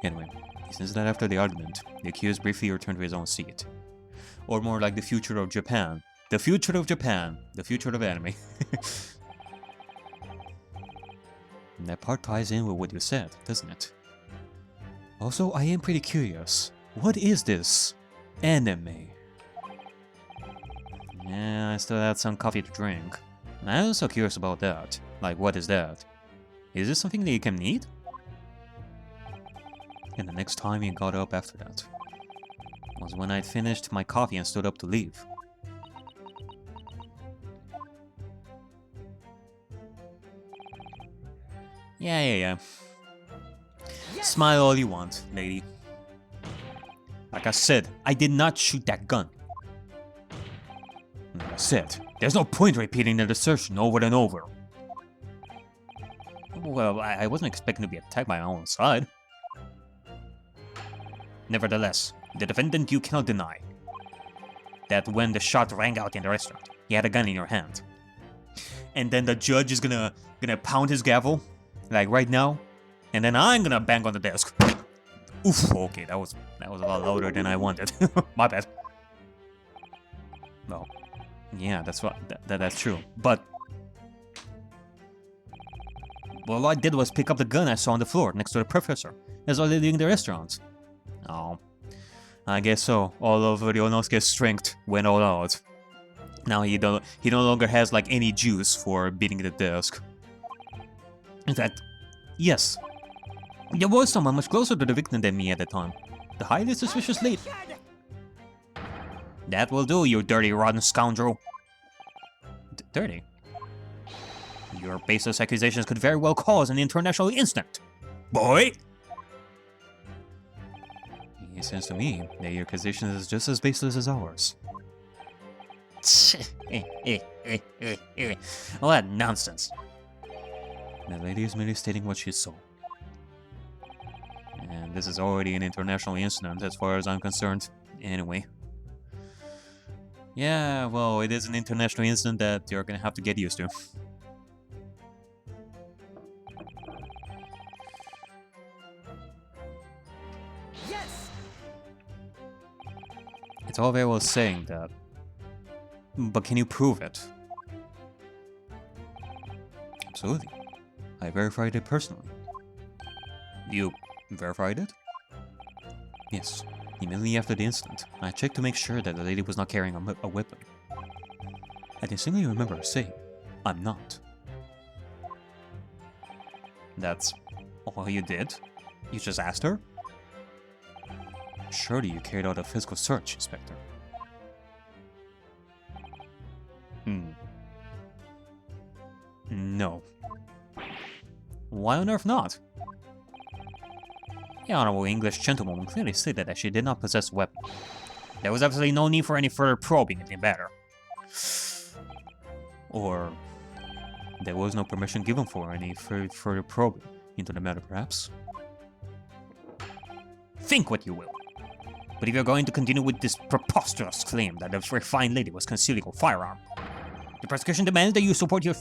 Anyway, it seems that after the argument, the accused briefly returned to his own seat. Or more like the future of Japan. The future of Japan. The future of anime. And that part ties in with what you said, doesn't it? Also, I am pretty curious. What is this anime? Yeah, I still had some coffee to drink. I'm also curious about that. Like, what is that? Is this something that you can eat? And the next time he got up after that was when I'd finished my coffee and stood up to leave. Yeah. Smile all you want, lady. Like I said, I did not shoot that gun. Like I said, there's no point repeating that assertion over and over. Well, I wasn't expecting to be attacked by my own side. Nevertheless, the defendant, you cannot deny that when the shot rang out in the restaurant, he had a gun in your hand. And then the judge is gonna pound his gavel, like right now, and then I'm gonna bang on the desk. Oof, okay, that was a lot louder than I wanted. My bad. Well, yeah, that's true. But all I did was pick up the gun I saw on the floor next to the professor as I was leaving the restaurant. Oh, I guess so. All of Ryonosuke's strength went all out. Now he no longer has like any juice for beating the desk. In fact, yes, there was someone much closer to the victim than me at the time. The highly suspicious lady. That will do, you dirty, rotten scoundrel. Dirty? Your baseless accusations could very well cause an international incident. Boy! It seems to me that your accusation is just as baseless as ours. What nonsense. The lady is merely stating what she saw. And this is already an international incident as far as I'm concerned. Anyway. Yeah, well, it is an international incident that you're gonna have to get used to. Yes! It's all very well saying that, but can you prove it? Absolutely. I verified it personally. You verified it? Yes. Immediately after the incident, I checked to make sure that the lady was not carrying a weapon. I distinctly remember her saying, "I'm not." That's all you did? You just asked her? Surely you carried out a physical search, Inspector. No. Why on earth not? The Honorable English gentlewoman clearly stated that she did not possess a weapon. There was absolutely no need for any further probing into the matter. Or there was no permission given for any further probing into the matter, perhaps? Think what you will. But if you're going to continue with this preposterous claim that the very fine lady was concealing a firearm, the prosecution demands that you support your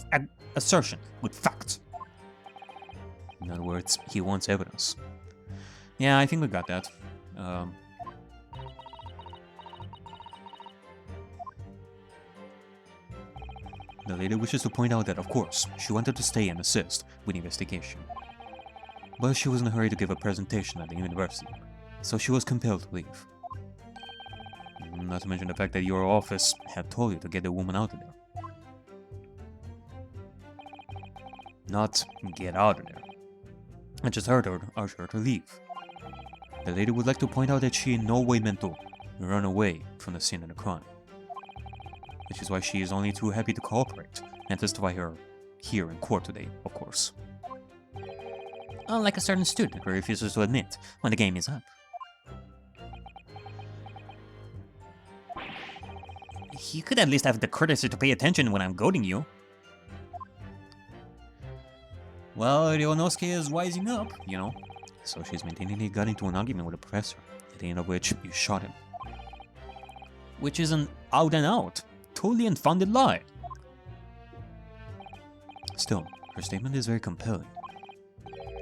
assertion with facts. In other words, he wants evidence. Yeah, I think we got that. The lady wishes to point out that, of course, she wanted to stay and assist with the investigation. But she was in a hurry to give a presentation at the university, so she was compelled to leave. Not to mention the fact that your office had told you to get the woman out of there. Not get out of there. I just heard her urge her to leave. The lady would like to point out that she in no way meant to run away from the scene of the crime. Which is why she is only too happy to cooperate and testify her here in court today, of course. Unlike a certain student who refuses to admit when the game is up. You could at least have the courtesy to pay attention when I'm goading you. Well, Ryonosuke is wising up, you know. So she's maintaining he got into an argument with a professor, at the end of which you shot him. Which is an out-and-out, totally unfounded lie. Still, her statement is very compelling.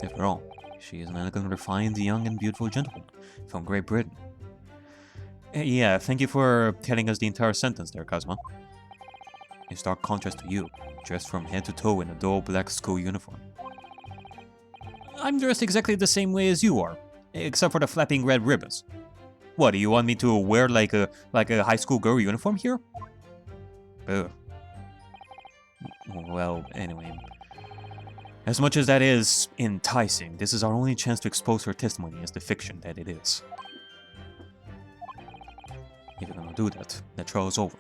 After all, She is an elegant, refined, young, and beautiful gentlewoman from Great Britain. Yeah, thank you for telling us the entire sentence there, Kazuma. In stark contrast to you, dressed from head to toe in a dull black school uniform. I'm dressed exactly the same way as you are, except for the flapping red ribbons. What, do you want me to wear like a high school girl uniform here? Ugh. Well, anyway. As much as that is enticing, this is our only chance to expose her testimony as the fiction that it is. If you're gonna do that, the trial is over.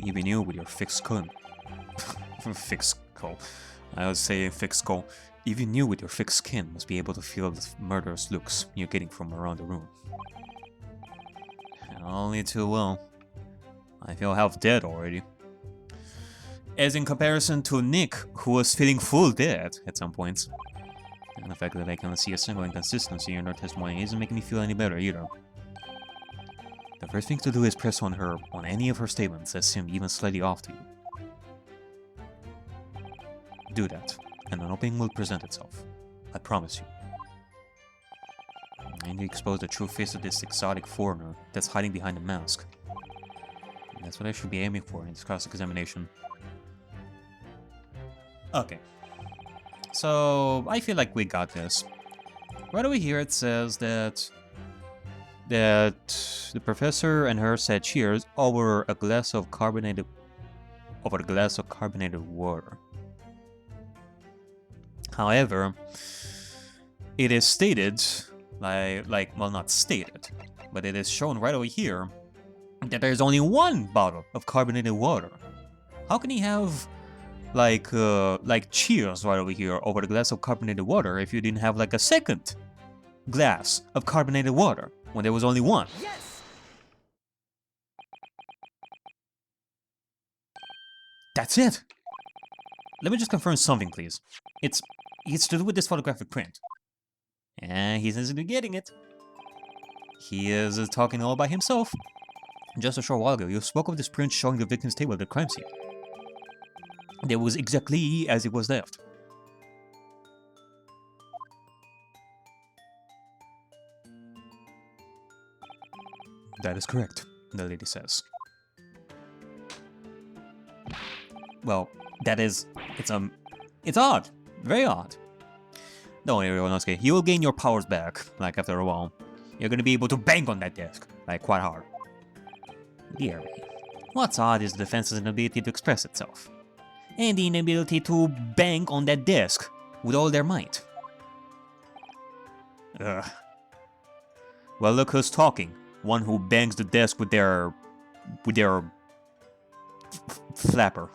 Even you with your thick skull. Thick skull. I was saying thick skull. Even you with your thick skin must be able to feel the murderous looks you're getting from around the room. Only too well. I feel half dead already. As in comparison to Nick, who was feeling full dead at some points. And the fact that I can see a single inconsistency in her testimony isn't making me feel any better either. The first thing to do is press on her on any of her statements that seem even slightly off to you. Do that, and an opening will present itself. I promise you. I need to expose the true face of this exotic foreigner that's hiding behind the mask. And that's what I should be aiming for in this cross-examination. Okay. So, I feel like we got this. Right over here it says that the professor and her said cheers over a glass of carbonated water. However, it is stated, well, not stated, but it is shown right over here that there's only one bottle of carbonated water. How can he have like cheers right over here over the glass of carbonated water if you didn't have like a second glass of carbonated water when there was only one? Yes! That's it. Let me just confirm something, please. It's to do with this photographic print. And he seems to be getting it. He is talking all by himself. Just a short while ago, you spoke of this print showing the victim's table at the crime scene. It was exactly as it was left. That is correct, the lady says. Well, it's odd. Very odd. Don't worry, Ryunosuke. You will gain your powers back, like, after a while. You're gonna be able to bang on that desk, like, quite hard. Dear me. What's odd is the defense's inability to express itself. And the inability to bang on that desk with all their might. Ugh. Well, look who's talking. One who bangs the desk with their flapper.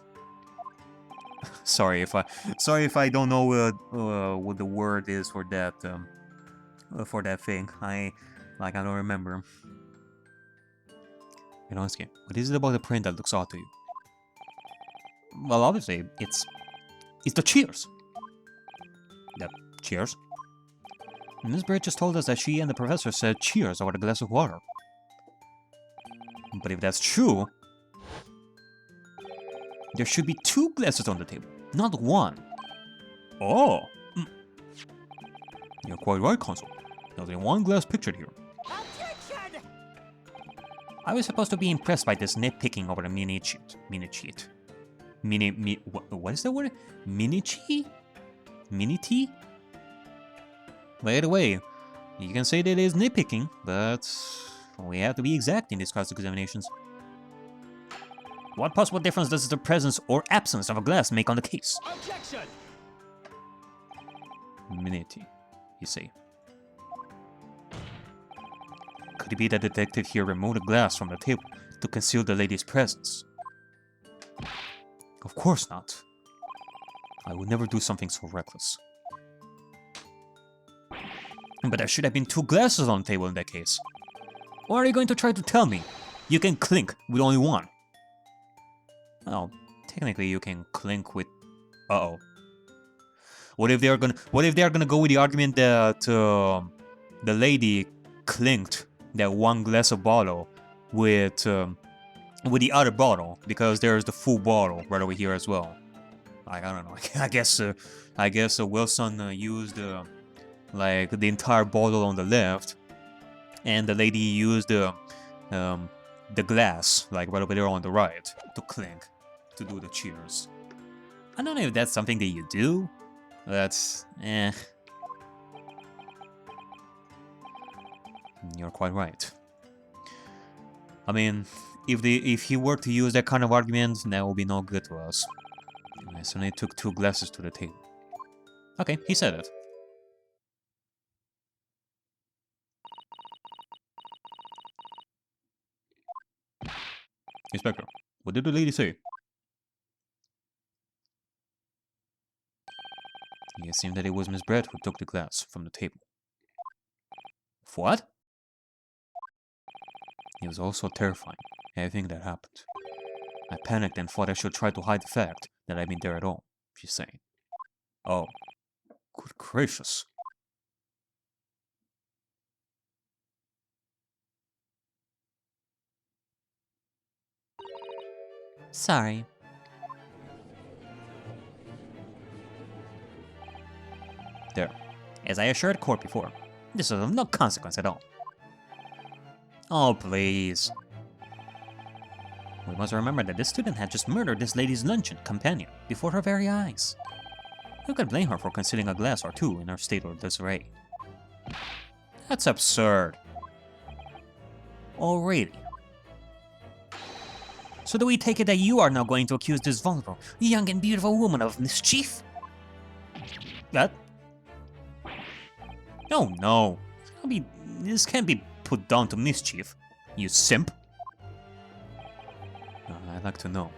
Sorry if I don't know what the word is for that thing. I don't remember. Ryunosuke, what is it about the print that looks odd to you? Well, obviously, it's the cheers. The cheers? Miss Britt just told us that she and the professor said cheers over a glass of water. But if that's true, there should be two glasses on the table, not one. Oh! You're quite right, Consul. There's only one glass pictured here. Objection! I was supposed to be impressed by this nitpicking over the what is that word? Mini-cheat? Mini-tea? By the way, you can say that it is nitpicking, but we have to be exact in these cross-examinations. What possible difference does the presence or absence of a glass make on the case? Objection! Mini-tea, you say. Could it be that the detective here removed a glass from the table to conceal the lady's presence? Of course not. I would never do something so reckless. But there should have been two glasses on the table in that case. Or are you going to try to tell me you can clink with only one? Well, technically you can clink with... Uh-oh. What if they're gonna go with the argument that the lady clinked that one glass of bottle with the other bottle, because there's the full bottle right over here as well. I don't know. I guess Wilson used like the entire bottle on the left, and the lady used the glass like right over there on the right to clink, to do the cheers. I don't know if that's something that you do. That's You're quite right. I mean, if he were to use that kind of argument, that would be no good to us. I suddenly took 2 glasses to the table. Okay, he said it. Inspector, what did the lady say? It seemed that it was Miss Brett who took the glass from the table. What? It was also terrifying, everything that happened. I panicked and thought I should try to hide the fact that I'd been there at all, she's saying. Oh, good gracious. Sorry. There. As I assured court before, this is of no consequence at all. Oh, please. We must remember that this student had just murdered this lady's luncheon companion before her very eyes. Who could blame her for concealing a glass or 2 in her state of disarray? That's absurd. Oh, really? So do we take it that you are now going to accuse this vulnerable, young and beautiful woman of mischief? That? Oh no. This can't be put down to mischief, you simp. I'd like to know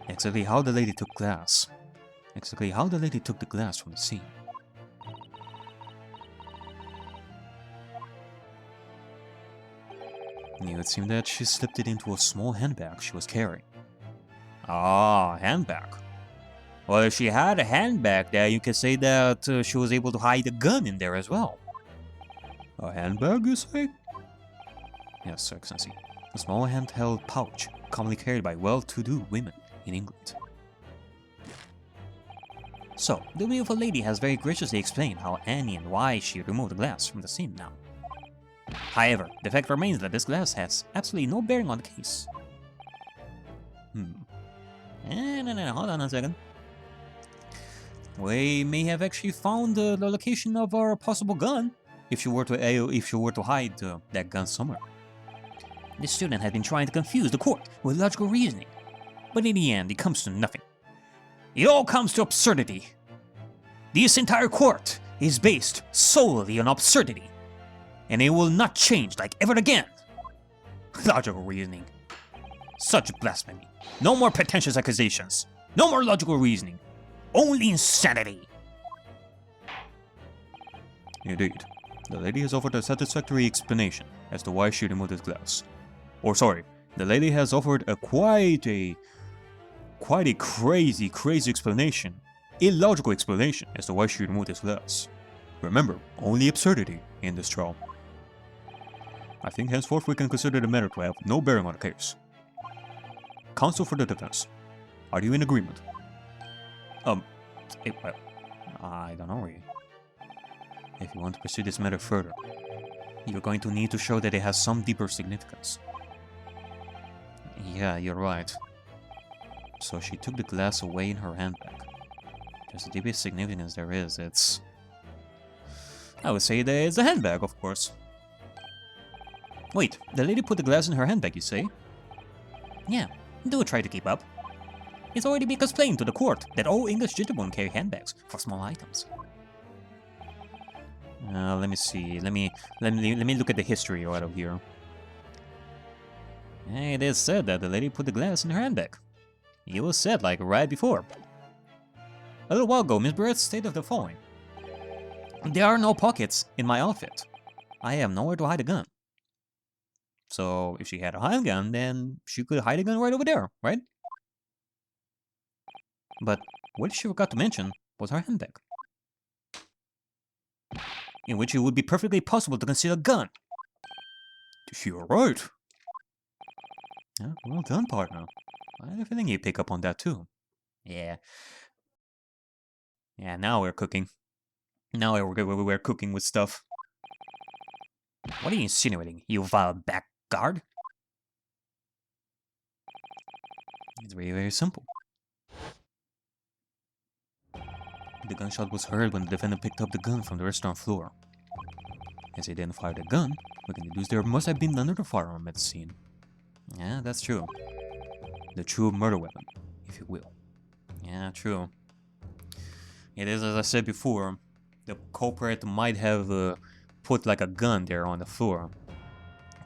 exactly how the lady took glass. Exactly how the lady took the glass from the scene. It would seem that she slipped it into a small handbag she was carrying. Ah, handbag. Well, if she had a handbag there, you could say that she was able to hide a gun in there as well. A handbag, you say? Yes, Excellency. A small handheld pouch, commonly carried by well-to-do women in England. So, the beautiful lady has very graciously explained how Annie and why she removed the glass from the scene now. However, the fact remains that this glass has absolutely no bearing on the case. No, hold on a second. We may have actually found the location of our possible gun, if you were to hide that gun somewhere. This student had been trying to confuse the court with logical reasoning, but in the end, it comes to nothing. It all comes to absurdity. This entire court is based solely on absurdity, and it will not change like ever again. Logical reasoning. Such blasphemy. No more pretentious accusations. No more logical reasoning. Only insanity. Indeed. The lady has offered a satisfactory explanation as to why she removed this glass. Or sorry, the lady has offered quite a crazy explanation, illogical explanation as to why she removed this glass. Remember, only absurdity in this trial. I think henceforth we can consider the matter to have no bearing on the case. Counsel for the defense, are you in agreement? Well, I don't know really. If you want to pursue this matter further, you're going to need to show that it has some deeper significance. Yeah, you're right. So she took the glass away in her handbag. There's the deepest significance there is. I would say that it's a handbag, of course. Wait, the lady put the glass in her handbag, you say? Yeah, do try to keep up. It's already been explained to the court that all English gentlemen carry handbags for small items. Let me see. Let me look at the history right over here. It is said that the lady put the glass in her handbag. It was said like right before. A little while ago, Miss Brett stated the following. There are no pockets in my outfit. I have nowhere to hide a gun. So if she had a handgun, then she could hide a gun right over there, right? But what she forgot to mention was her handbag, in which it would be perfectly possible to conceal a gun. You're right. Yeah, well done, partner. I had a feeling you'd pick up on that too. Yeah. Yeah, now we're cooking. Now we're cooking with stuff. What are you insinuating, you vile blackguard? It's very, very simple. The gunshot was heard when the defendant picked up the gun from the restaurant floor. As he didn't fire the gun, we can deduce there must have been another firearm at the scene. Yeah, that's true. The true murder weapon, if you will. Yeah, true. It is, as I said before, the culprit might have put like a gun there on the floor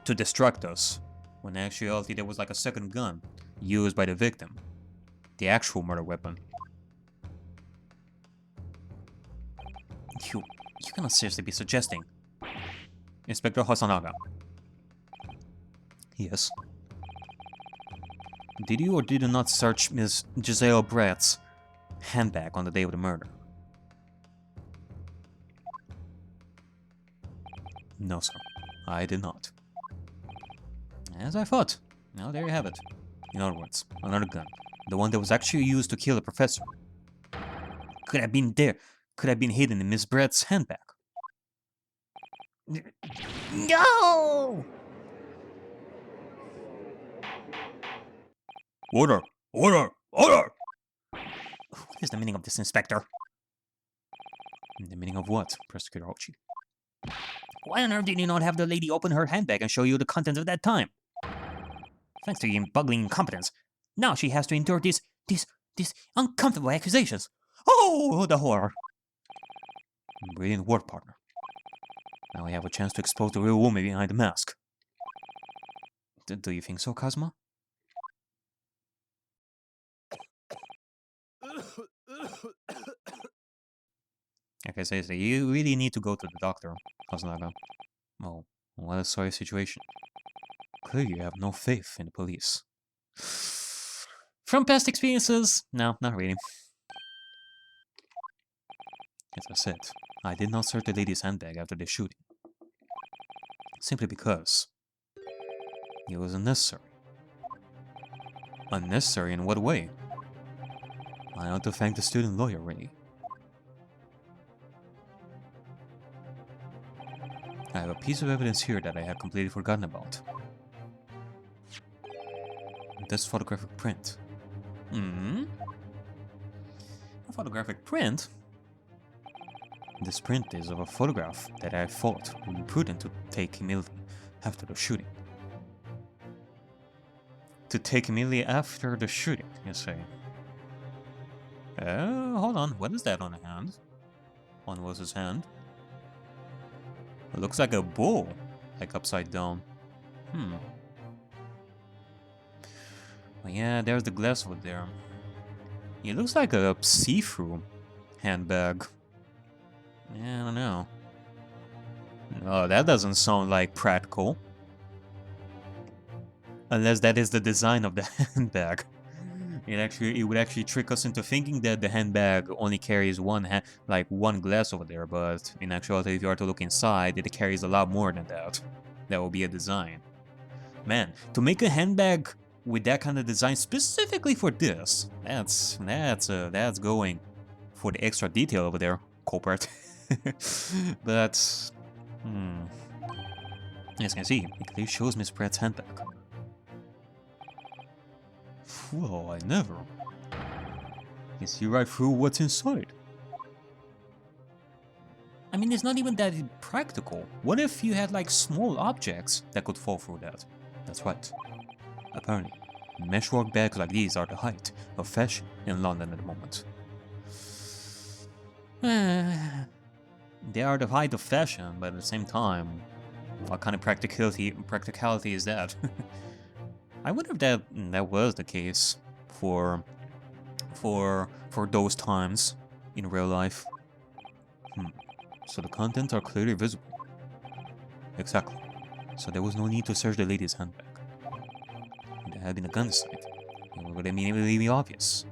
to distract us, when in actuality there was like a second gun used by the victim. The actual murder weapon. You cannot seriously be suggesting. Inspector Hasanaga. Yes. Did you or did you not search Miss Giselle Brett's handbag on the day of the murder? No, sir. I did not. As I thought. Now there you have it. In other words, another gun. The one that was actually used to kill the professor. Could have been there. Could have been hidden in Miss Brett's handbag. No! Order! Order! Order! What is the meaning of this, Inspector? The meaning of what, Prosecutor Hochi? Why on earth did you not have the lady open her handbag and show you the contents at that time? Thanks to your buggling incompetence, now she has to endure these uncomfortable accusations. Oh, the horror! Brilliant work, partner. Now we have a chance to expose the real woman behind the mask. Do you think so, Kazuma? Like I said, you really need to go to the doctor, Kazanaga. Oh, what a sorry situation. Clearly you have no faith in the police. From past experiences, no, not really. As I said, I did not search the lady's handbag after the shooting. Simply because it was unnecessary. Unnecessary in what way? I ought to thank the student lawyer, really. I have a piece of evidence here that I had completely forgotten about. This photographic print. A photographic print? This print is of a photograph that I thought would be prudent to take immediately after the shooting. To take immediately after the shooting, you say? Hold on, what is that on the hand? On Wilson's hand? It looks like a bull, like upside down. Well, yeah, there's the glass over there. It looks like a see-through handbag. Yeah, I don't know. Oh, that doesn't sound like practical. Unless that is the design of the handbag. It would actually trick us into thinking that the handbag only carries one glass over there, but in actuality, if you are to look inside, it carries a lot more than that. That will be a design. Man, to make a handbag with that kind of design specifically for this, that's going for the extra detail over there, culprit. But as you can see, it clearly shows Miss Pratt's handbag. Well, I never. You can see right through what's inside. I mean, it's not even that practical. What if you had like small objects that could fall through that? That's right. Apparently, meshwork bags like these are the height of fashion in London at the moment. They are the height of fashion, but at the same time, what kind of practicality is that? I wonder if that was the case for those times in real life. So the contents are clearly visible. Exactly. So there was no need to search the lady's handbag. If there had been a gun inside, it would immediately be obvious.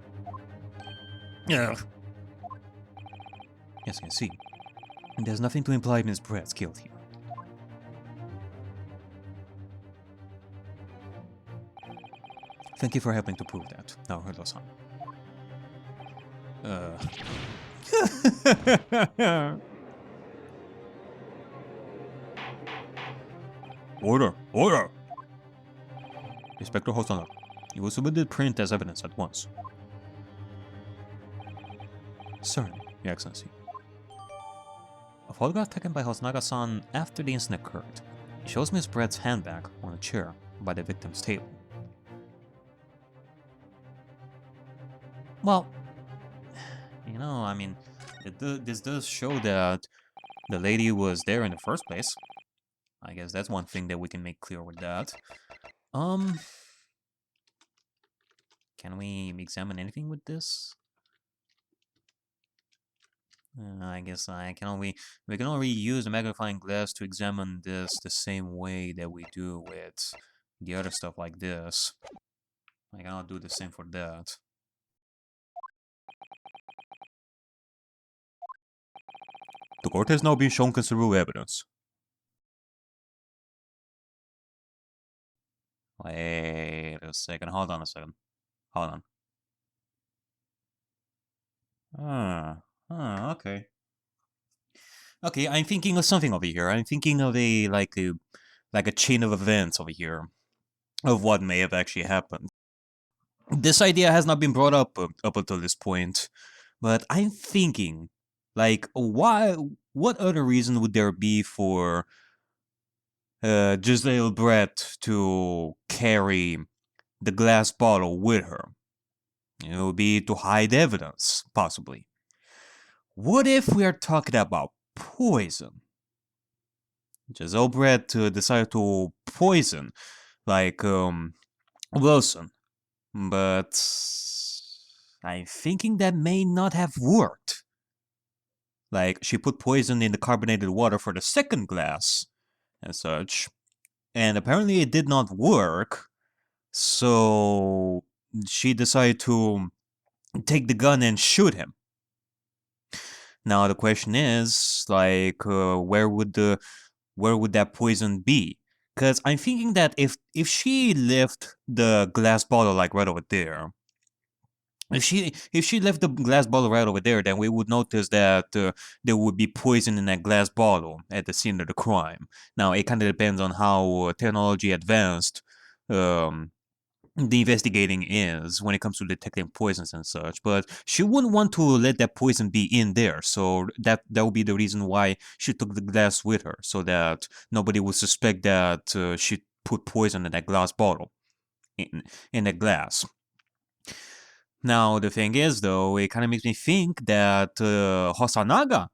Ugh. Yes, I can see. There's nothing to imply Miss Brett's guilt here. Thank you for helping to prove that, Naruto-san. Order! Order! Inspector Hosonaga, you will submit the print as evidence at once. Certainly, Your Excellency. A photograph taken by Hosonaga-san after the incident occurred. It shows Miss Brett's handbag on a chair by the victim's table. Well, you know, I mean, this does show that the lady was there in the first place. I guess that's one thing that we can make clear with that. Can we examine anything with this? I guess we can only use the magnifying glass to examine this the same way that we do with the other stuff like this. I cannot do the same for that. The court has now been shown considerable evidence. Wait a second, hold on a second. Hold on. Okay. Okay, I'm thinking of something over here. I'm thinking of like a chain of events over here of what may have actually happened. This idea has not been brought up up until this point, but I'm thinking, like, what other reason would there be for Giselle Brett to carry the glass bottle with her? It would be to hide evidence, possibly. What if we are talking about poison? Giselle Brett decided to poison, like, Wilson. But I'm thinking that may not have worked. Like, she put poison in the carbonated water for the second glass and such, and apparently it did not work, so she decided to take the gun and shoot him. Now the question is, like, where would that poison be? Because I'm thinking that if she left the glass bottle like right over there, if she left the glass bottle right over there, then we would notice that there would be poison in that glass bottle at the scene of the crime. Now it kind of depends on how technology advanced the investigating is when it comes to detecting poisons and such, but she wouldn't want to let that poison be in there, so that would be the reason why she took the glass with her, so that nobody would suspect that she put poison in that glass bottle, in that glass. Now the thing is, though, it kind of makes me think that Hosanaga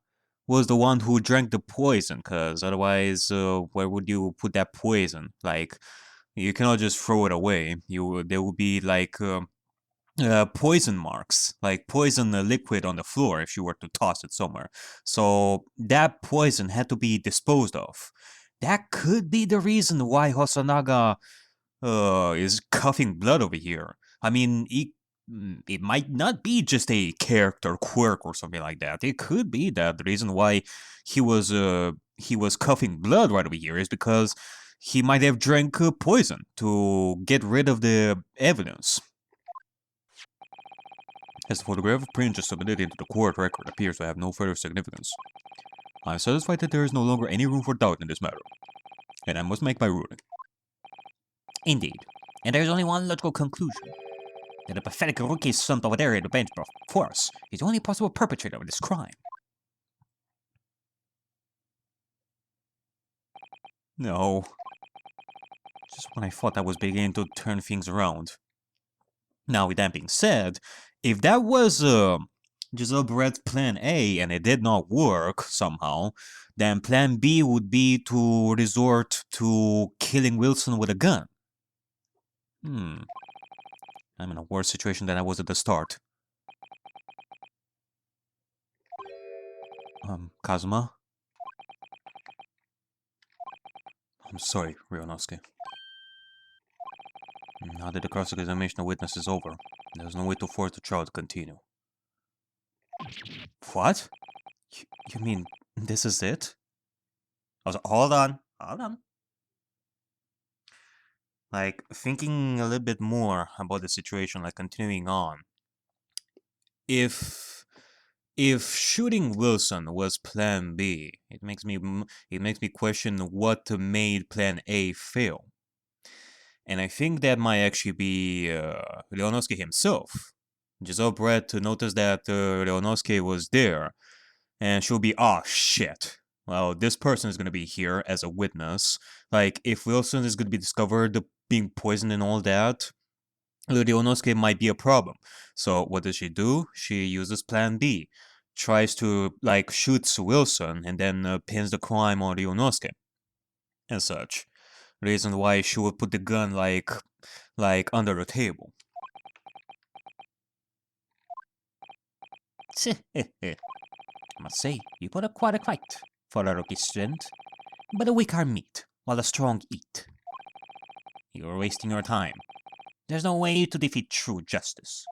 was the one who drank the poison, because otherwise, where would you put that poison? Like, you cannot just throw it away. There would be like poison marks, like poison liquid on the floor if you were to toss it somewhere. So that poison had to be disposed of. That could be the reason why Hosanaga is coughing blood over here. I mean, it might not be just a character quirk or something like that. It could be that the reason why he was coughing blood right over here is because he might have drank poison to get rid of the evidence. As the photographic print just submitted into the court record appears to have no further significance, I am satisfied that there is no longer any room for doubt in this matter, and I must make my ruling. Indeed, and there is only one logical conclusion: that the pathetic rookie slumped over there in the bench before us is the only possible perpetrator of this crime. No. Just when I thought I was beginning to turn things around. Now, with that being said, if that was Giselle Brett's plan A and it did not work somehow, then plan B would be to resort to killing Wilson with a gun. I'm in a worse situation than I was at the start. Kazuma? I'm sorry, Ryonosuke. Now that the cross-examination of witness is over, there's no way to force the trial to continue. What? You mean this is it? Hold on. like, thinking a little bit more about the situation, like, continuing on. If shooting Wilson was Plan B, it makes me question what made Plan A fail. And I think that might actually be Leonoski himself. Giselle Brett noticed that Leonoski was there, and she'll be, oh shit. Well, this person is going to be here as a witness. Like, if Wilson is going to be discovered being poisoned and all that, Leonoski might be a problem. So what does she do? She uses Plan B. Tries to, like, shoots Wilson and then pins the crime on Leonoski. And such. Reason why she would put the gun, like under the table. I must say, you put up quite a fight for a rookie student. But the weak are meat, while the strong eat. You're wasting your time. There's no way to defeat true justice.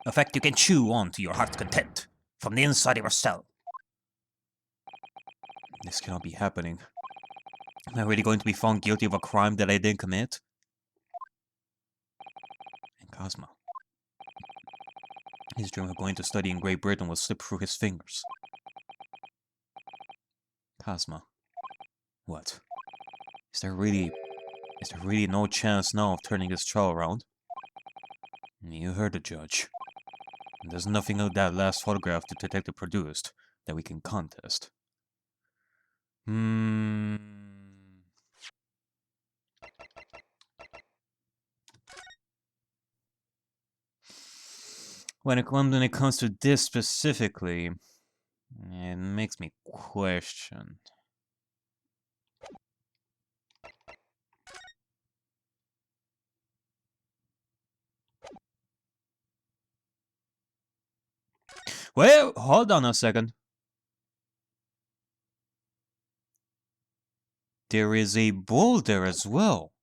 A fact you can chew on to your heart's content, from the inside of your cell. This cannot be happening. Am I really going to be found guilty of a crime that I didn't commit? And Cosmo. His dream of going to study in Great Britain will slip through his fingers. Cosmo. What? Is there really no chance now of turning this trial around? You heard the judge. There's nothing of that last photograph the detective produced that we can contest. When it comes to this specifically, it makes me question. Well, hold on a second. There is a bull there as well.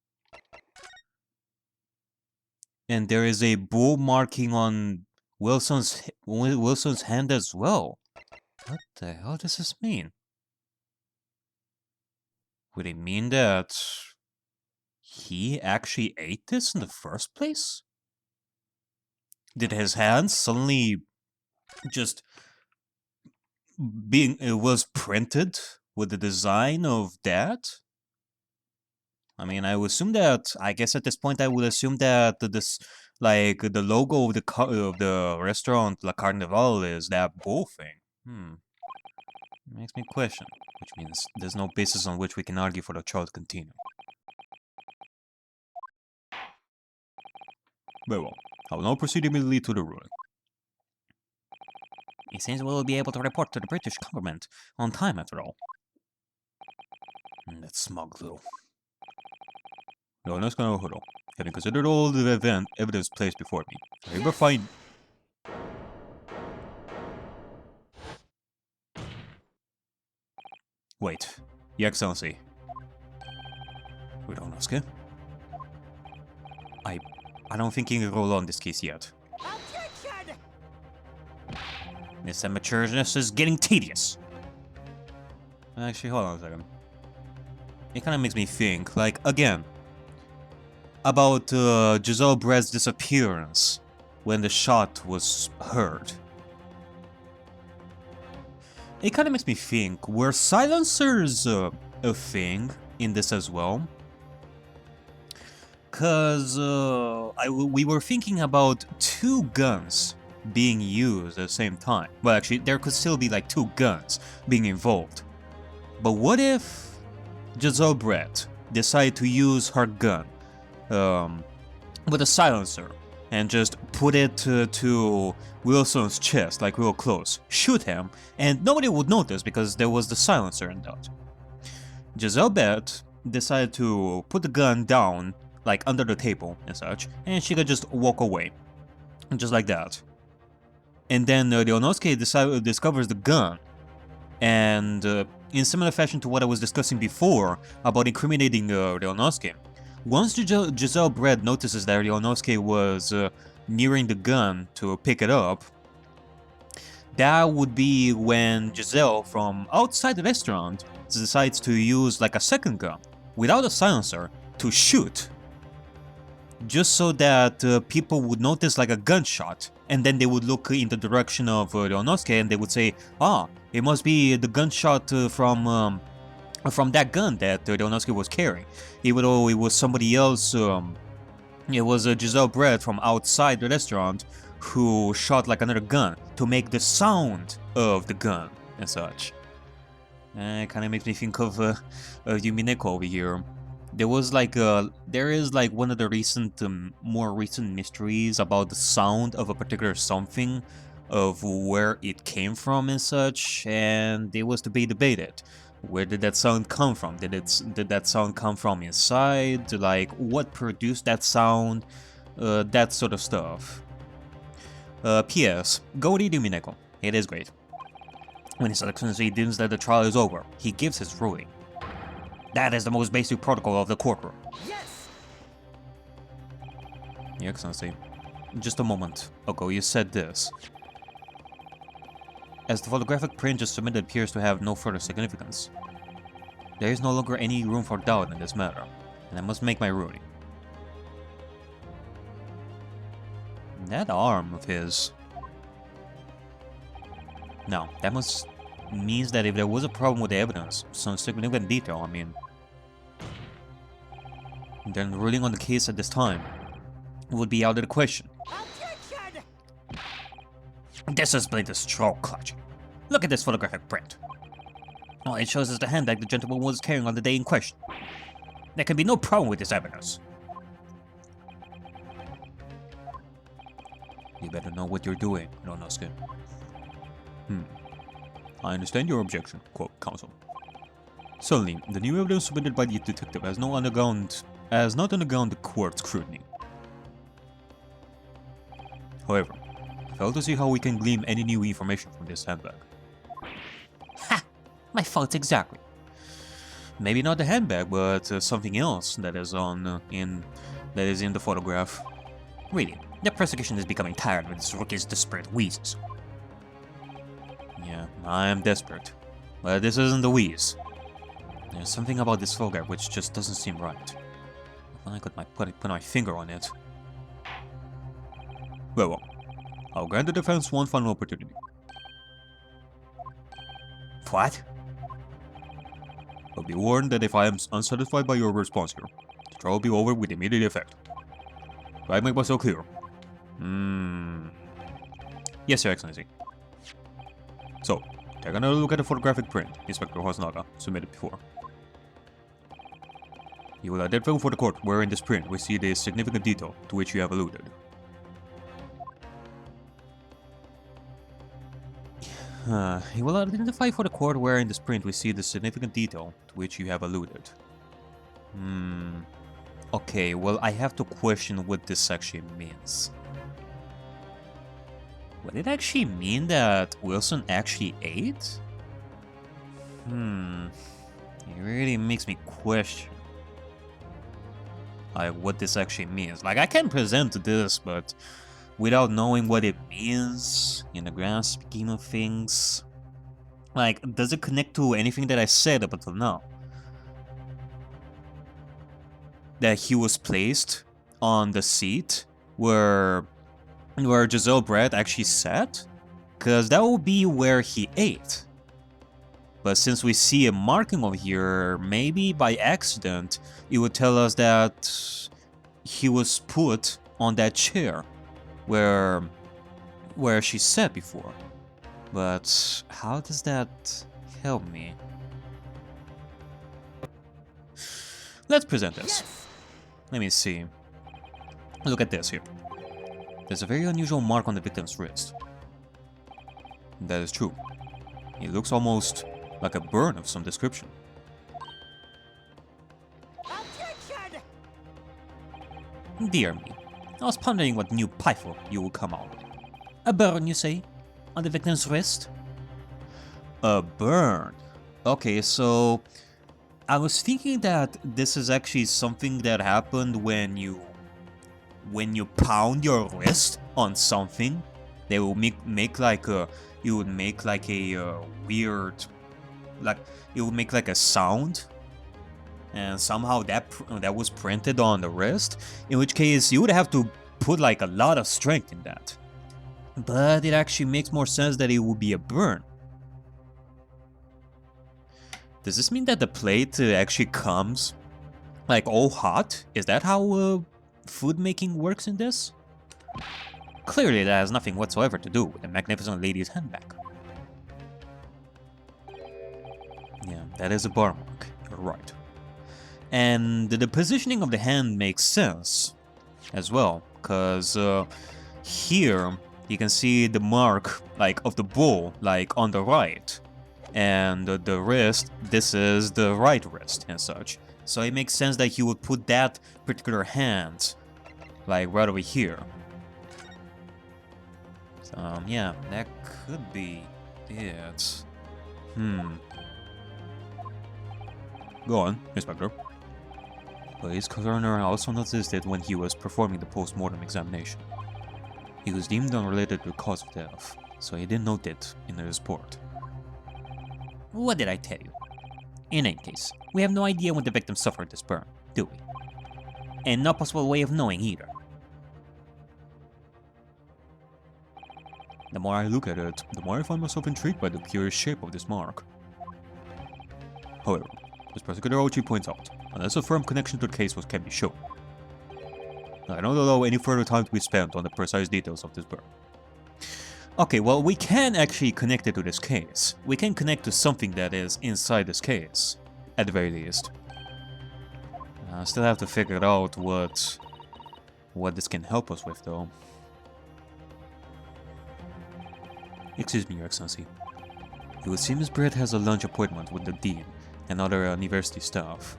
And there is a bull marking on Wilson's hand as well. What the hell does this mean? Would it mean that he actually ate this in the first place? Did his hand suddenly just was printed with the design of that? I mean, I guess at this point I would assume that like, the logo of the restaurant La Carnival is that bull thing. Makes me question, which means there's no basis on which we can argue for the trial to continue. Very well. I will now proceed immediately to the ruling. It seems we will be able to report to the British government on time, after all. That smug little. No, let's go now. Having considered all the evidence placed before me, I hereby find. Wait, Your Excellency. Uronosuke? I don't think he can roll on this case yet. Objection! This amateurishness is getting tedious. Actually, hold on a second. It kind of makes me think, like, again, about Giselle Brett's disappearance when the shot was heard. It kind of makes me think, were silencers a thing in this as well? Because we were thinking about two guns being used at the same time. Well, actually, there could still be like two guns being involved. But what if Giselle Brett decided to use her gun with a silencer and just put it to Wilson's chest, like real close, shoot him, and nobody would notice because there was the silencer in that. Giselle Brett decided to put the gun down, like under the table and such, and she could just walk away, just like that. And then Leonosuke discovers the gun, and in similar fashion to what I was discussing before about incriminating Leonosuke, once Giselle Brett notices that Leonosuke was nearing the gun to pick it up, that would be when Giselle from outside the restaurant decides to use like a second gun without a silencer to shoot, just so that people would notice like a gunshot, and then they would look in the direction of Ryunosuke and they would say, ah, it must be the gunshot from that gun that Ryunosuke was carrying, even though it was somebody else. It was Giselle Brett from outside the restaurant who shot like another gun to make the sound of the gun and such. It kind of makes me think of Yumineko over here. There is like one of the recent, more recent mysteries about the sound of a particular something, of where it came from and such, and it was to be debated. Where did that sound come from? Did that sound come from inside? Like, what produced that sound? That sort of stuff. P.S. Go read Yumineko. It is great. When His Excellency deems that the trial is over, he gives his ruling. That is the most basic protocol of the courtroom. Yes! Your Excellency, just a moment ago you said this. As the photographic print just submitted appears to have no further significance, there is no longer any room for doubt in this matter, and I must make my ruling. That arm of his... Now, that must means that if there was a problem with the evidence, some significant detail, I mean, then ruling on the case at this time would be out of the question. Objection! This is blatant straw clutching. Look at this photographic print. All it shows is the handbag the gentleman was carrying on the day in question. There can be no problem with this evidence. You better know what you're doing, Ryunosuke. I understand your objection, quote counsel. Suddenly, the new evidence submitted by the detective has not undergone the court scrutiny. However, I fail to see how we can glean any new information from this handbag. Ha! My fault exactly. Maybe not the handbag, but something else that is in the photograph. Really, the prosecution is becoming tired with this rookie's desperate wheezes. Yeah, I am desperate, but this isn't the wheeze. There's something about this photograph which just doesn't seem right. If I could put my finger on it. Well, I'll grant the defense one final opportunity. What? I'll be warned that if I am unsatisfied by your response here, the trial will be over with immediate effect. Do I make myself clear? Yes, Your Excellency. So, take another look at the photographic print Inspector Hosonaga submitted before. You will identify for the court where in this print we see the significant detail to which you have alluded. You will identify for the court where in this print we see the significant detail to which you have alluded. Okay, well, I have to question what this actually means. Would it actually mean that Wilson actually ate? It really makes me question, like, what this actually means. Like, I can present this, but without knowing what it means in the grand scheme of things. Like, does it connect to anything that I said up until now? That he was placed on the seat where Giselle Brett actually sat? Because that would be where he ate. But since we see a marking over here, maybe by accident, it would tell us that he was put on that chair where she sat before. But how does that help me? Let's present this. Yes! Let me see. Look at this here. There's a very unusual mark on the victim's wrist. That is true. It looks almost like a burn of some description. Objection! Dear me, I was pondering what new piffle you will come out with. A burn, you say? On the victim's wrist? A burn. Okay, so I was thinking that this is actually something that happened when you pound your wrist on something. They will make like a weird, like it would make like a sound, and somehow that was printed on the wrist, in which case you would have to put like a lot of strength in that. But it actually makes more sense that it would be a burn. Does this mean that the plate actually comes like all hot? Is that how food making works in this? Clearly that has nothing whatsoever to do with the magnificent lady's handbag. Yeah, that is a bar mark, you're right. And the positioning of the hand makes sense as well, because here you can see the mark like of the bowl like on the right, and the wrist, this is the right wrist and such. So it makes sense that he would put that particular hand like right over here. So yeah, that could be it. Go on, Inspector. Police coroner also noticed it when he was performing the post-mortem examination. He was deemed unrelated to the cause of death, so he didn't note it in the report. What did I tell you? In any case, we have no idea when the victim suffered this burn, do we? And no possible way of knowing either. The more I look at it, the more I find myself intrigued by the curious shape of this mark. However, as Prosecutor Ochi points out, unless a firm connection to the case can be shown, I don't allow any further time to be spent on the precise details of this burn. Okay, well, we can actually connect it to this case. We can connect to something that is inside this case, at the very least. I still have to figure out what this can help us with, though. Excuse me, Your Excellency. It would seem Miss Britt has a lunch appointment with the Dean and other university staff.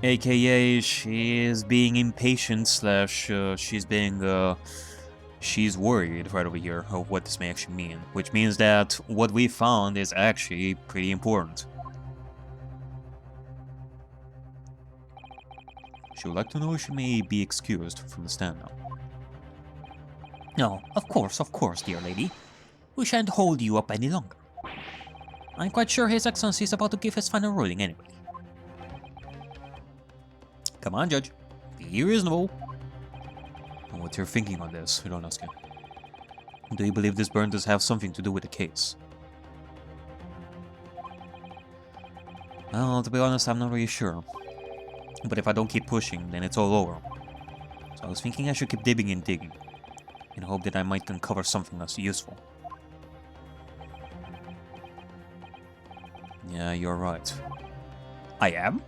a.k.a. she is being impatient slash she's worried right over here of what this may actually mean, which means that what we found is actually pretty important. She would like to know if she may be excused from the stand now. No, of course, dear lady. We shan't hold you up any longer. I'm quite sure His Excellency is about to give his final ruling anyway. Come on, Judge. Be reasonable. And what's your thinking on this, Hironosuke? Do you believe this burn does have something to do with the case? Well, to be honest, I'm not really sure. But if I don't keep pushing, then it's all over. So I was thinking I should keep digging and digging, in hope that I might uncover something that's useful. Yeah, you're right. I am?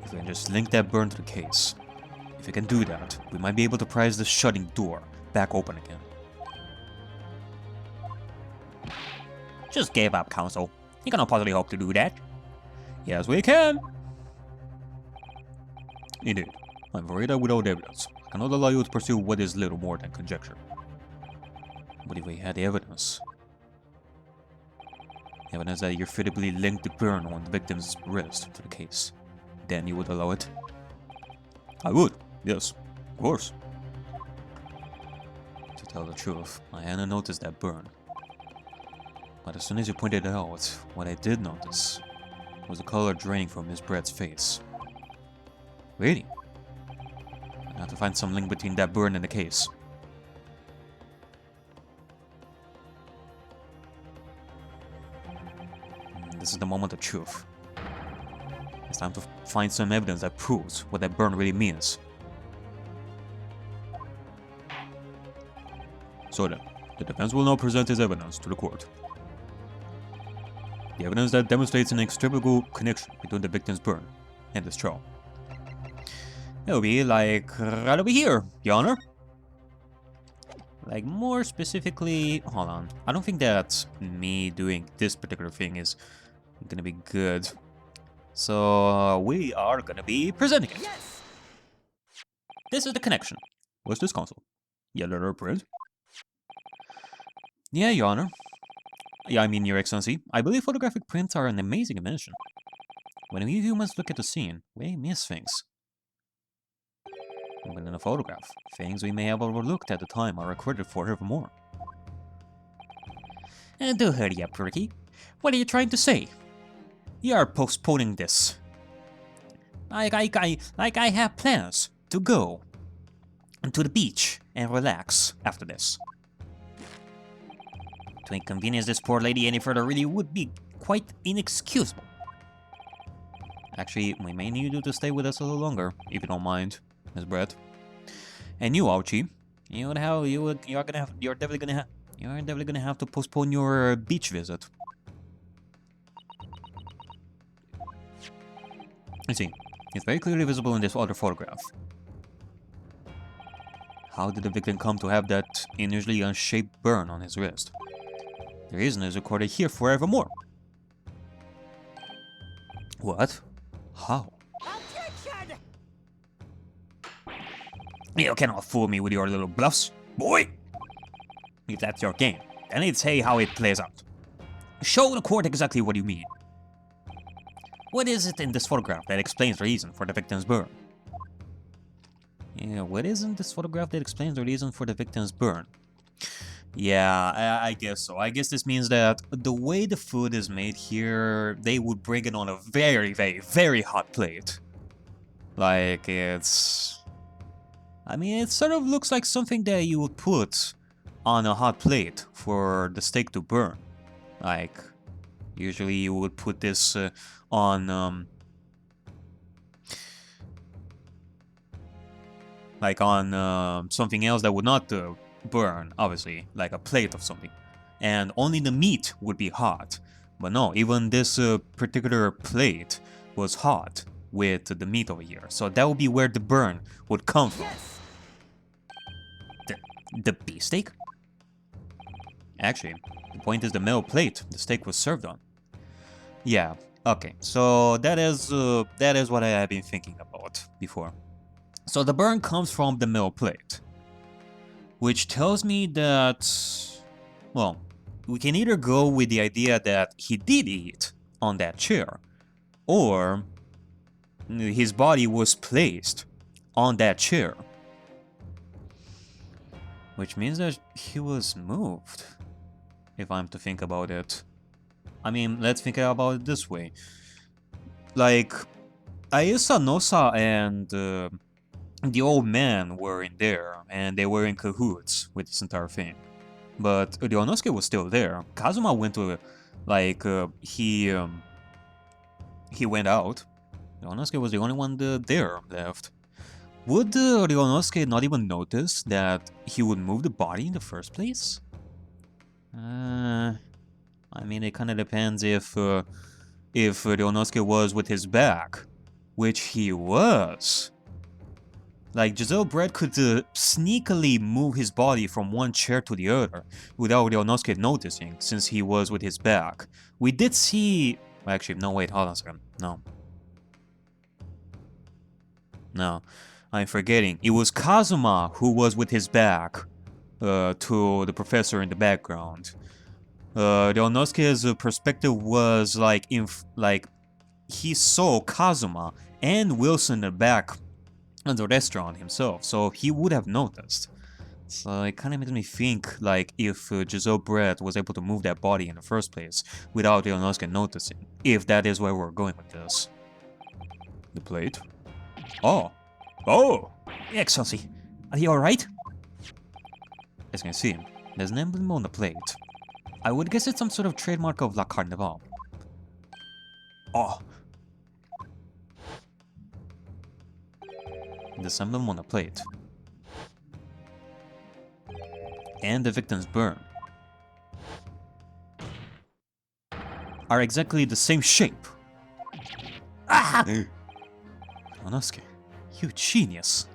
If we can just link that burn to the case. If we can do that, we might be able to prise the shutting door back open again. Just give up, Counsel. You cannot possibly hope to do that. Yes, we can. Indeed. I'm worried that without evidence, I cannot allow you to pursue what is little more than conjecture. But if we had evidence that you fittingly linked the burn on the victim's wrist to the case, then you would allow it? I would, yes, of course. To tell the truth, I hadn't noticed that burn. But as soon as you pointed it out, what I did notice was the color draining from Miss Brett's face. Really? I have to find some link between that burn and the case. This is the moment of truth. It's time to find some evidence that proves what that burn really means. So then, the defense will now present its evidence to the court. The evidence that demonstrates an inextricable connection between the victim's burn and this trial. It'll be like right over here, Your Honor. Like more specifically, hold on. I don't think that me doing this particular thing is gonna be good. So we are gonna be presenting it. Yes! This is the connection. What's this console? Yellow letter print? Yeah, Your Honor. Yeah, I mean, Your Excellency. I believe photographic prints are an amazing invention. When we humans look at the scene, we miss things. But in a photograph, things we may have overlooked at the time are recorded forevermore. Do hurry up, Ricky. What are you trying to say? You are postponing this. Like I have plans to go to the beach and relax after this. To inconvenience this poor lady any further really would be quite inexcusable. Actually, we may need you to stay with us a little longer, if you don't mind, Miss Brett. And you, Ouchie, you're definitely gonna have to postpone your beach visit. I see. It's very clearly visible in this other photograph. How did the victim come to have that unusually unshaped burn on his wrist? The reason is recorded here forevermore. What? How? Objection! You cannot fool me with your little bluffs, boy! If that's your game, then let's say how it plays out. Show the court exactly what you mean. What is it in this photograph that explains the reason for the victim's burn? Yeah, what is in this photograph that explains the reason for the victim's burn? Yeah, I guess so. I guess this means that the way the food is made here, they would bring it on a very, very, very hot plate. Like, it's... I mean, it sort of looks like something that you would put on a hot plate for the steak to burn. Like, usually you would put this on... something else that would not burn, obviously, like a plate of something. And only the meat would be hot. But no, even this particular plate was hot with the meat over here. So that would be where the burn would come from. Yes! The beefsteak? Actually, the point is the metal plate the steak was served on. Yeah, okay, so that is what I have been thinking about before. So the burn comes from the metal plate, which tells me that, well, we can either go with the idea that he did eat on that chair, or his body was placed on that chair. Which means that he was moved, if I'm to think about it. I mean, let's think about it this way. Like, Ayusa Nosa and the old man were in there, and they were in cahoots with this entire thing. But Ryonosuke was still there. Kazuma went to, like, he went out. Ryonosuke was the only one there left. Would Ryonosuke not even notice that he would move the body in the first place? I mean, it kind of depends if Ryonosuke was with his back, which he was. Like, Giselle Brett could sneakily move his body from one chair to the other without Ryonosuke noticing, since he was with his back. We did see... Actually, no, wait, hold on a second. No, I'm forgetting. It was Kazuma who was with his back to the professor in the background. Ryonosuke's perspective was like he saw Kazuma and Wilson in the back of the restaurant himself, so he would have noticed. So it kind of makes me think like if Giselle Brett was able to move that body in the first place without Ryonosuke noticing, if that is where we're going with this. The plate? Oh! Excellency, are you alright? As you can see, there's an emblem on the plate. I would guess it's some sort of trademark of La Carnival. Oh! This emblem on the plate. And the victim's burn are exactly the same shape. Ah! Ryonosuke, you genius.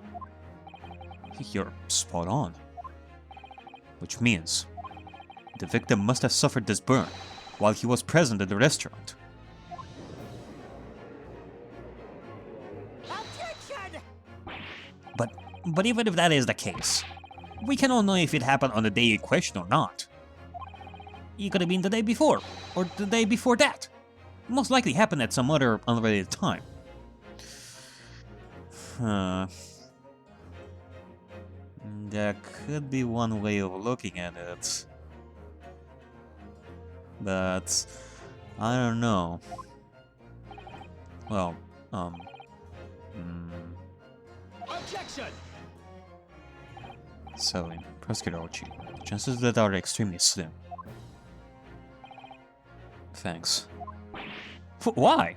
You're spot on. Which means the victim must have suffered this burn while he was present at the restaurant. Objection! But even if that is the case, we cannot know if it happened on the day in question or not. It could have been the day before, or the day before that. It most likely happened at some other unrelated time. That could be one way of looking at it. But I don't know. Well, Objection! so in Prosecutor Archie, chances of that are extremely slim. Thanks. Why?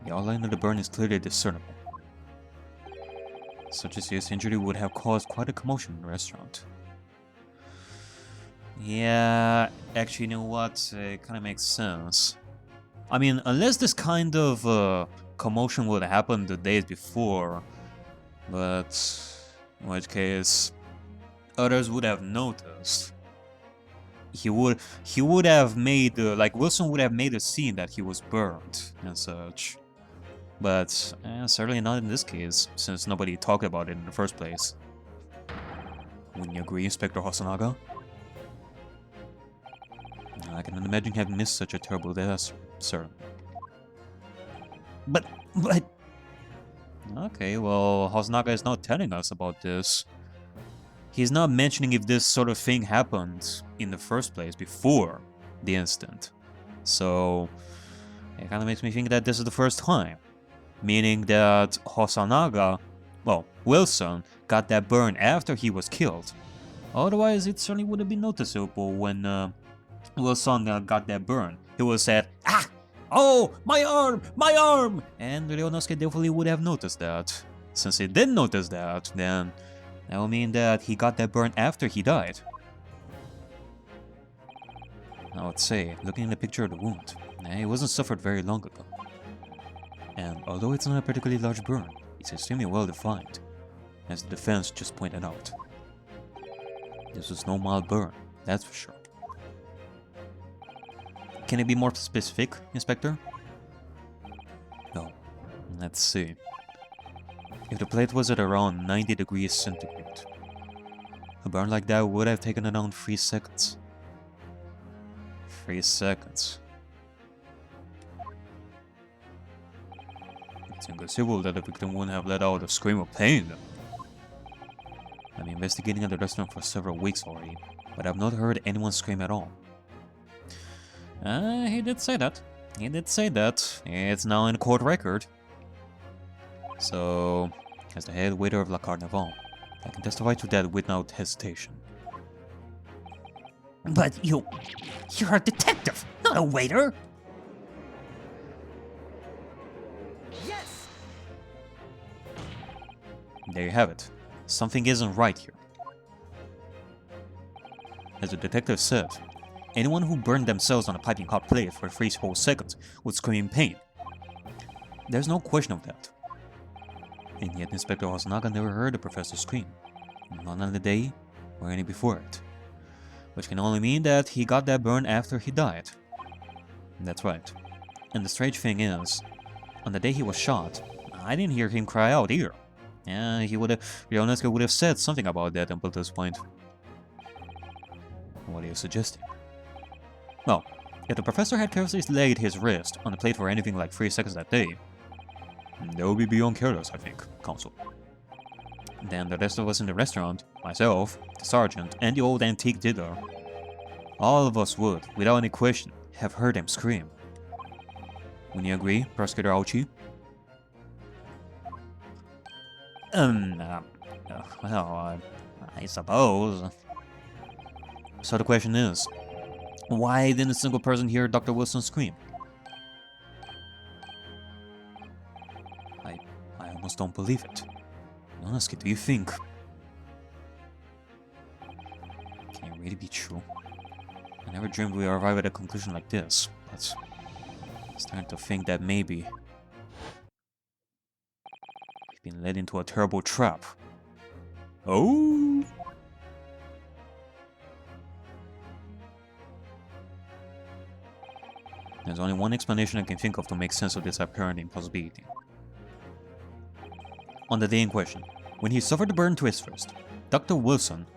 The outline of the burn is clearly discernible. Such a serious injury would have caused quite a commotion in the restaurant. Yeah, actually, you know what? It kind of makes sense. I mean, unless this kind of commotion would have happened the days before, but in which case, others would have noticed. He would have made like Wilson would have made a scene that he was burned and such, but certainly not in this case, since nobody talked about it in the first place. Wouldn't you agree, Inspector Hosonaga? I can imagine having missed such a terrible disaster, sir. But... Okay, well, Hosonaga is not telling us about this. He's not mentioning if this sort of thing happened in the first place before the incident. So, it kind of makes me think that this is the first time. Meaning that Hosonaga, well, Wilson, got that burn after he was killed. Otherwise, it certainly would have been noticeable when Wilson got that burn. He would have said, "Ah! Oh! My arm! My arm!" And Ryunosuke definitely would have noticed that. Since he did notice that, then that would mean that he got that burn after he died. I would say, looking at the picture of the wound, it wasn't suffered very long ago. And although it's not a particularly large burn, it's extremely well defined, as the defense just pointed out. This was no mild burn, that's for sure. Can it be more specific, Inspector? No. Let's see. If the plate was at around 90 degrees centigrade, a burn like that would have taken around 3 seconds. 3 seconds. It's inconceivable that the victim wouldn't have let out a scream of pain. I've been investigating at the restaurant for several weeks already, but I've not heard anyone scream at all. He did say that. He did say that. It's now in court record. So, as the head waiter of La Carnival, I can testify to that without hesitation. But you're a detective, not a waiter! Yes! There you have it. Something isn't right here. As the detective said, anyone who burned themselves on a piping hot plate for 3 whole seconds would scream in pain. There's no question of that. And yet Inspector Hosonaga never heard the professor scream. Not on the day or any before it. Which can only mean that he got that burn after he died. That's right. And the strange thing is, on the day he was shot, I didn't hear him cry out either. Yeah, Ryunosuke would have said something about that until this point. What are you suggesting? Well, if the professor had carelessly laid his wrist on the plate for anything like 3 seconds that day, that would be beyond careless, I think, Counsel. Then the rest of us in the restaurant, myself, the sergeant, and the old antique dealer, all of us would, without any question, have heard him scream. Wouldn't you agree, Prosecutor Aochi? Well, I suppose. So the question is, why didn't a single person hear Dr. Wilson scream? I almost don't believe it. Honestly, do you think... Can it really be true? I never dreamed we'd arrive at a conclusion like this, but I'm starting to think that maybe we've been led into a terrible trap. Oh! There's only one explanation I can think of to make sense of this apparent impossibility. On the day in question, when he suffered a burn to his wrist, Dr. Wilson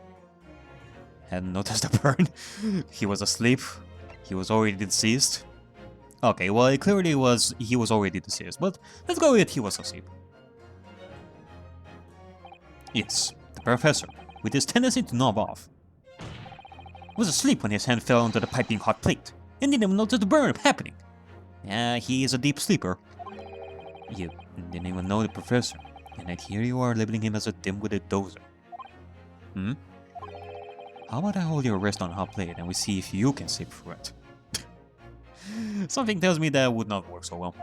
hadn't noticed the burn. He was asleep. He was already deceased. Okay, well, it clearly was he was already deceased, but let's go with he was asleep. Yes, the professor, with his tendency to nod off, was asleep when his hand fell onto the piping hot plate and didn't even notice the burn happening. Yeah, he is a deep sleeper. You didn't even know the professor, and yet here you are labeling him as a dim-witted dozer. Hmm? How about I hold your wrist on a hot plate and we see if you can sleep through it? Something tells me that would not work so well.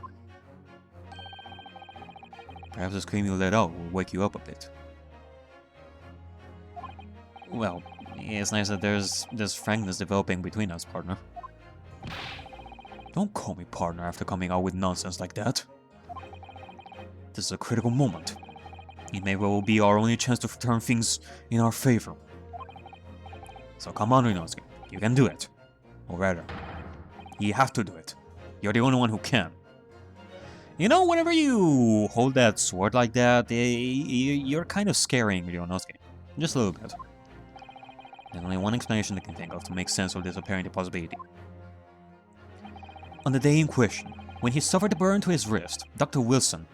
Perhaps the scream you let out will wake you up a bit. Well, it's nice that there's frankness developing between us, partner. Don't call me partner after coming out with nonsense like that. This is a critical moment. It may well be our only chance to turn things in our favor. So come on, Ryunosuke, you can do it. Or rather, you have to do it. You're the only one who can. You know, whenever you hold that sword like that, you're kind of scaring Ryunosuke. Just a little bit. There's only one explanation I can think of to make sense of this apparent possibility. On the day in question, when he suffered a burn to his wrist, Dr. Wilson...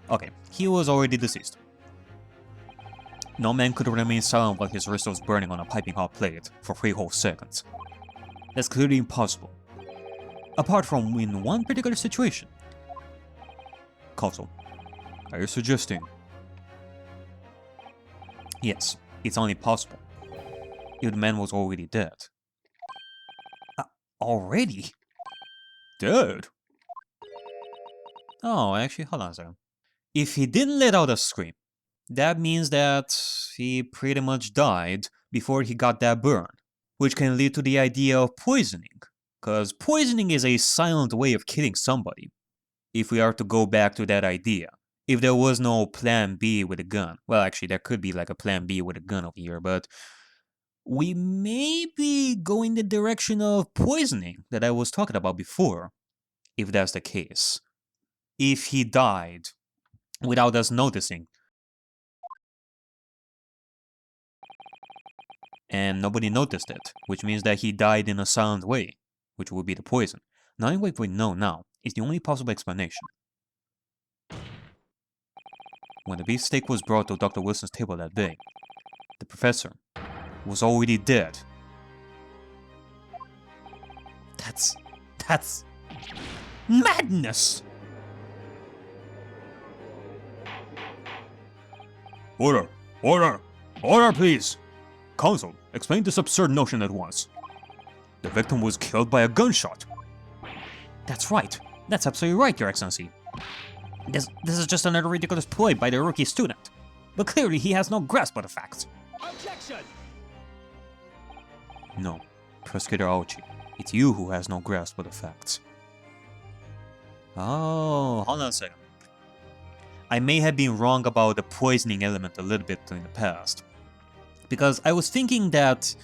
Okay, he was already deceased. No man could remain silent while his wrist was burning on a piping hot plate for 3 whole seconds. That's clearly impossible. Apart from in one particular situation. Counsel, are you suggesting? Yes, it's only possible. If the man was already dead. Already? Dead? Oh, actually, hold on a second. If he didn't let out a scream, that means that he pretty much died before he got that burn, which can lead to the idea of poisoning, because poisoning is a silent way of killing somebody. If we are to go back to that idea, if there was no plan B with a gun, well, actually, there could be like a plan B with a gun over here, but we may be going the direction of poisoning that I was talking about before, if that's the case. If he died without us noticing, and nobody noticed it, which means that he died in a silent way, which would be the poison. Knowing what we know now is the only possible explanation. When the beefsteak was brought to Dr. Wilson's table that day, the professor was already dead. That's madness! Order! Order! Order, please! Counsel, explain this absurd notion at once. The victim was killed by a gunshot. That's right. That's absolutely right, Your Excellency. This is just another ridiculous ploy by the rookie student. But clearly he has no grasp of the facts. Objection! No, Prosecutor Aochi, it's you who has no grasp of the facts. Oh, hold on a second. I may have been wrong about the poisoning element a little bit in the past. Because I was thinking that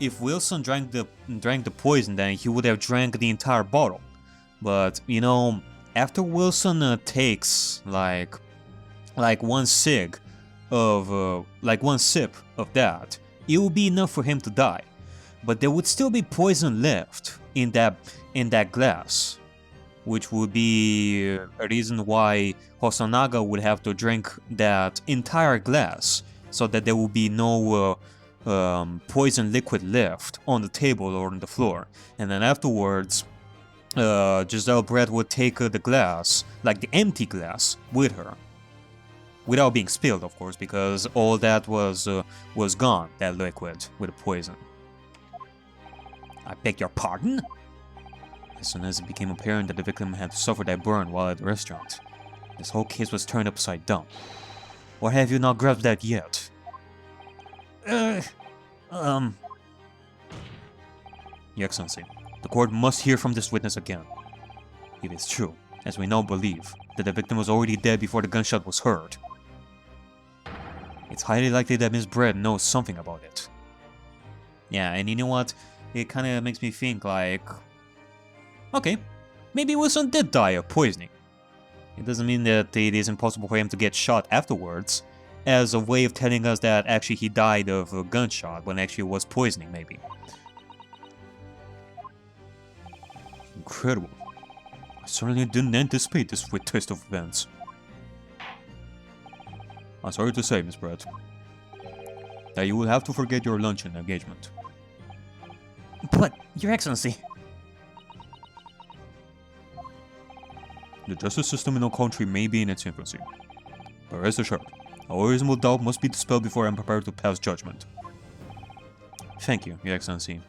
if Wilson drank the poison, then he would have drank the entire bottle. But you know, after Wilson takes like one sip of that, it will be enough for him to die. But there would still be poison left in that glass, which would be a reason why Hosonaga would have to drink that entire glass, so that there would be no poison liquid left on the table or on the floor. And then afterwards, Giselle Brett would take the glass, like the empty glass, with her. Without being spilled, of course, because all that was gone, that liquid, with the poison. I beg your pardon? As soon as it became apparent that the victim had suffered a burn while at the restaurant, this whole case was turned upside down. Or have you not grasped that yet? Your Excellency, the court must hear from this witness again. If it's true, as we now believe, that the victim was already dead before the gunshot was heard, it's highly likely that Miss Brett knows something about it. Yeah, and you know what? It kind of makes me think like, okay, maybe Wilson did die of poisoning. It doesn't mean that it is impossible for him to get shot afterwards, as a way of telling us that actually he died of a gunshot when actually it was poisoning, maybe. Incredible. I certainly didn't anticipate this swift twist of events. I'm sorry to say, Miss Brett, that you will have to forget your luncheon engagement. But, Your Excellency... The justice system in our country may be in its infancy, but rest assured, all reasonable doubt must be dispelled before I am prepared to pass judgment. Thank you, Your Excellency.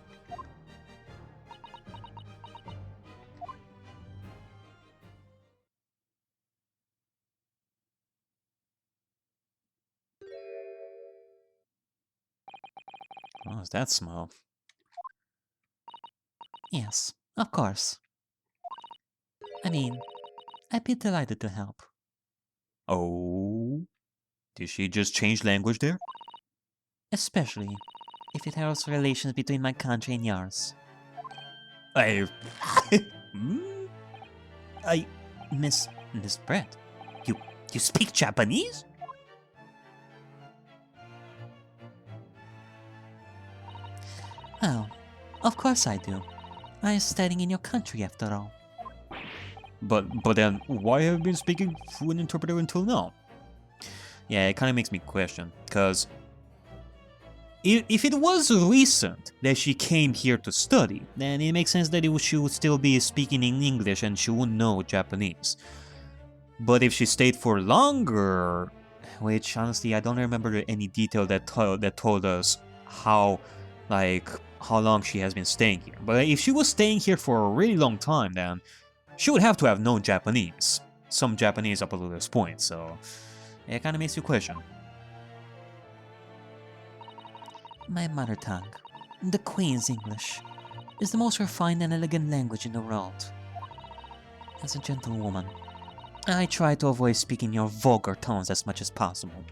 Oh, is that smile? Yes, of course. I mean, I'd be delighted to help. Oh? Did she just change language there? Especially if it helps relations between my country and yours. I... Hmm? I... Miss Brett, you speak Japanese? Oh, of course I do. I am studying in your country after all. But then, why have you been speaking through an interpreter until now? Yeah, it kind of makes me question, because if it was recent that she came here to study, then it makes sense that she would still be speaking in English and she wouldn't know Japanese. But if she stayed for longer, which honestly I don't remember any detail that told us how long she has been staying here. But if she was staying here for a really long time, then she would have to have known Japanese. Some Japanese up until this point, so it kind of makes you question. My mother tongue, the Queen's English, is the most refined and elegant language in the world. As a gentlewoman, I try to avoid speaking your vulgar tones as much as possible.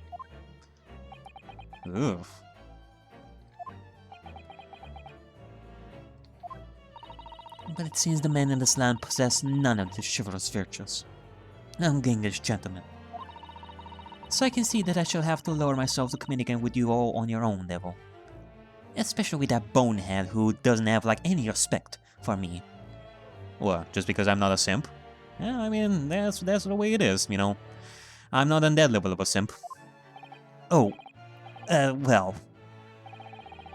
Ugh. But it seems the men in this land possess none of the chivalrous virtues. I'm English gentleman. So I can see that I shall have to lower myself to communicate with you all on your own level. Especially with that bonehead who doesn't have any respect for me. What, just because I'm not a simp? Yeah, I mean, that's the way it is, you know. I'm not on that level of a simp. Oh, well...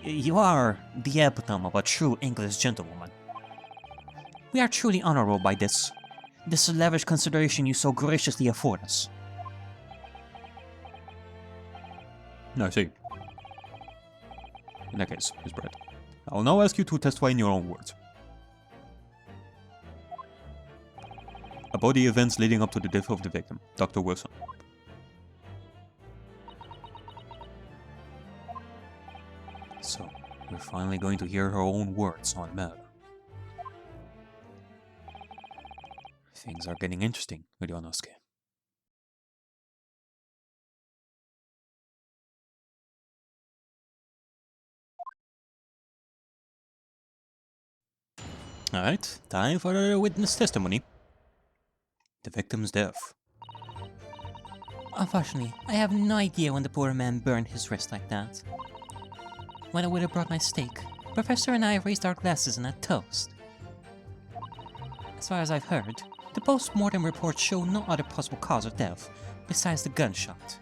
You are the epitome of a true English gentlewoman. We are truly honorable by this lavish consideration you so graciously afford us. I see. In that case, Miss Brett, I will now ask you to testify in your own words about the events leading up to the death of the victim, Dr. Wilson. So, we're finally going to hear her own words on the matter. Things are getting interesting, Ryunosuke. Alright, time for the witness testimony. The victim's death. Unfortunately, I have no idea when the poor man burned his wrist like that. When I would have brought my steak, Professor and I raised our glasses in a toast. As far as I've heard, the post-mortem reports show no other possible cause of death besides the gunshot.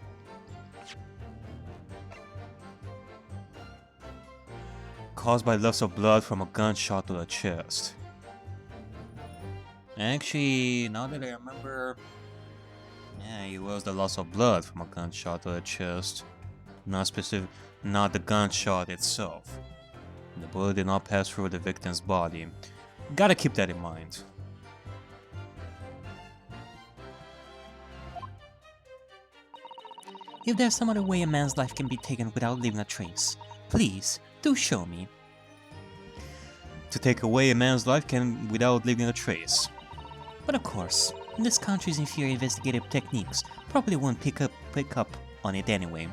Caused by loss of blood from a gunshot to the chest. Actually, now that I remember, yeah, it was the loss of blood from a gunshot to the chest. Not the gunshot itself. The bullet did not pass through the victim's body. Gotta keep that in mind. If there's some other way a man's life can be taken without leaving a trace, please, do show me. To take away a man's life can without leaving a trace. But of course, this country's inferior investigative techniques probably won't pick up on it anyway.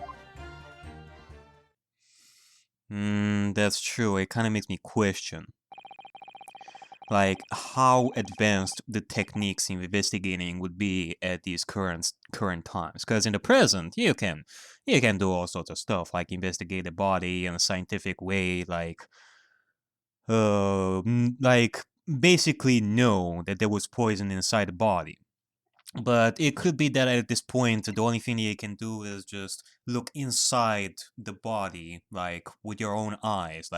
That's true. It kind of makes me question, how advanced the techniques in investigating would be at these current times. Because in the present, you can do all sorts of stuff, like investigate the body in a scientific way, basically know that there was poison inside the body. But it could be that at this point, the only thing you can do is just look inside the body, with your own eyes,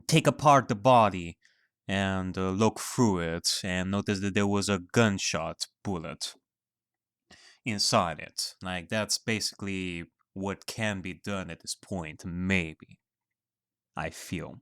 take apart the body and look through it and notice that there was a gunshot bullet inside it. Like, that's basically what can be done at this point, maybe. I feel.